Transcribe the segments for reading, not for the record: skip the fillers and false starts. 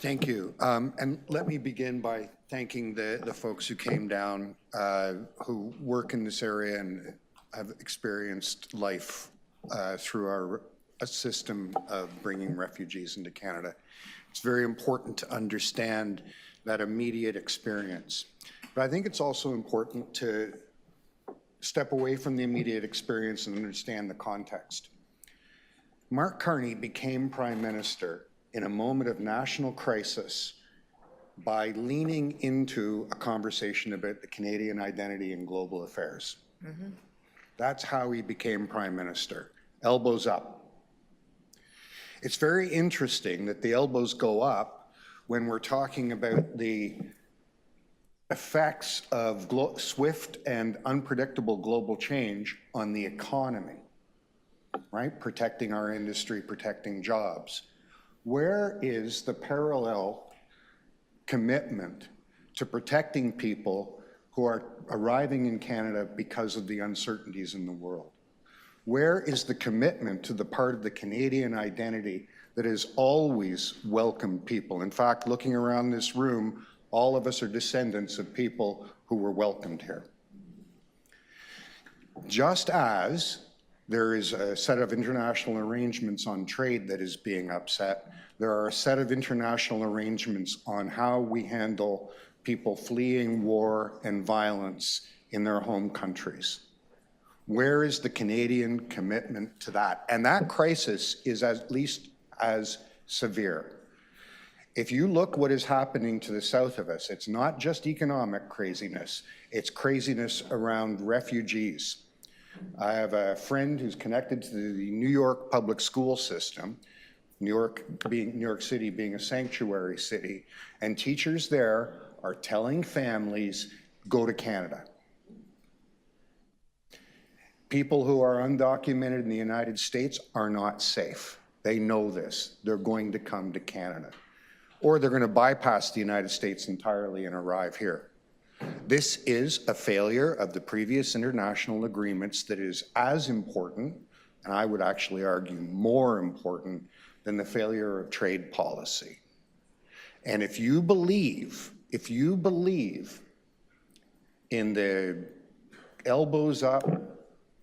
Thank you. And let me begin by thanking the folks who came down, who work in this area and have experienced life through a system of bringing refugees into Canada. It's very important to understand that immediate experience. But I think it's also important to step away from the immediate experience and understand the context. Mark Carney became Prime Minister in a moment of national crisis by leaning into a conversation about the Canadian identity and global affairs. That's how he became Prime Minister, elbows up. It's very interesting that the elbows go up when we're talking about the effects of swift and unpredictable global change on the economy, right? Protecting our industry, protecting jobs. Where is the parallel commitment to protecting people who are arriving in Canada because of the uncertainties in the world? Where is the commitment to the part of the Canadian identity that has always welcomed people? In fact, looking around this room, all of us are descendants of people who were welcomed here. Just as there is a set of international arrangements on trade that is being upset, there are a set of international arrangements on how we handle people fleeing war and violence in their home countries. Where is the Canadian commitment to that? And that crisis is at least as severe. If you look what is happening to the south of us, it's not just economic craziness, it's craziness around refugees. I have a friend who's connected to the New York public school system, New York City being a sanctuary city, and teachers there are telling families, go to Canada. People who are undocumented in the United States are not safe. They know this. They're going to come to Canada. Or they're going to bypass the United States entirely and arrive here. This is a failure of the previous international agreements that is as important, and I would actually argue more important, than the failure of trade policy. And if you believe in the elbows up,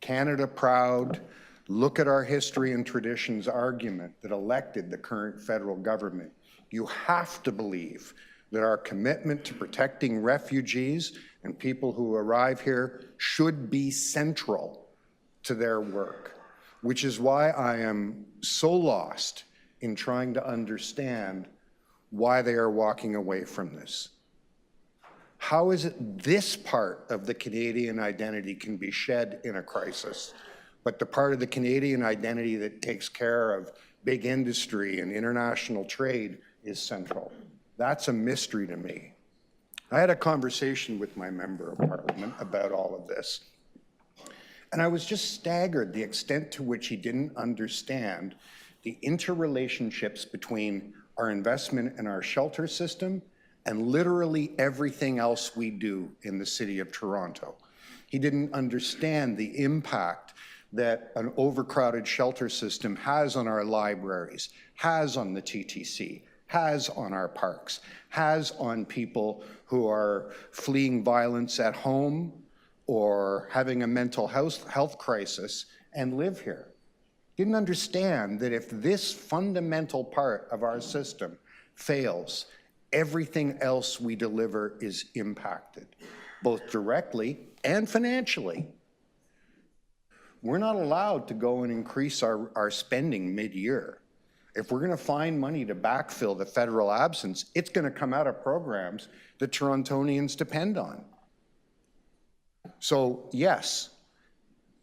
Canada proud, look at our history and traditions argument that elected the current federal government, you have to believe that our commitment to protecting refugees and people who arrive here should be central to their work, which is why I am so lost in trying to understand why they are walking away from this. How is it this part of the Canadian identity can be shed in a crisis, but the part of the Canadian identity that takes care of big industry and international trade is central? That's a mystery to me. I had a conversation with my member of parliament about all of this, and I was just staggered the extent to which he didn't understand the interrelationships between our investment in our shelter system and literally everything else we do in the city of Toronto. He didn't understand the impact that an overcrowded shelter system has on our libraries, has on the TTC, has on our parks, has on people who are fleeing violence at home or having a mental health crisis and live here. Didn't understand that if this fundamental part of our system fails, everything else we deliver is impacted, both directly and financially. We're not allowed to go and increase our spending mid-year. If we're going to find money to backfill the federal absence, it's going to come out of programs that Torontonians depend on. So yes,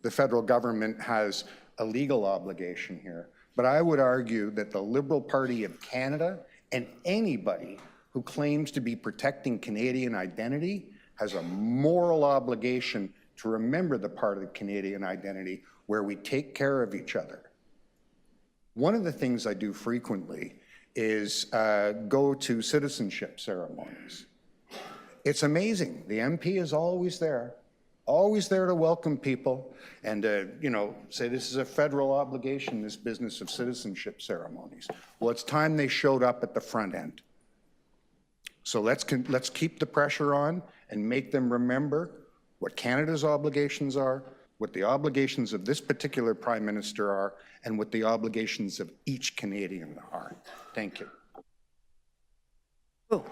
the federal government has a legal obligation here, but I would argue that the Liberal Party of Canada and anybody who claims to be protecting Canadian identity has a moral obligation to remember the part of the Canadian identity where we take care of each other. One of the things I do frequently is go to citizenship ceremonies. It's amazing. The MP is always there to welcome people and say this is a federal obligation, this business of citizenship ceremonies. Well, it's time they showed up at the front end. So let's keep the pressure on and make them remember what Canada's obligations are, what the obligations of this particular Prime Minister are, and what the obligations of each Canadian are. Thank you.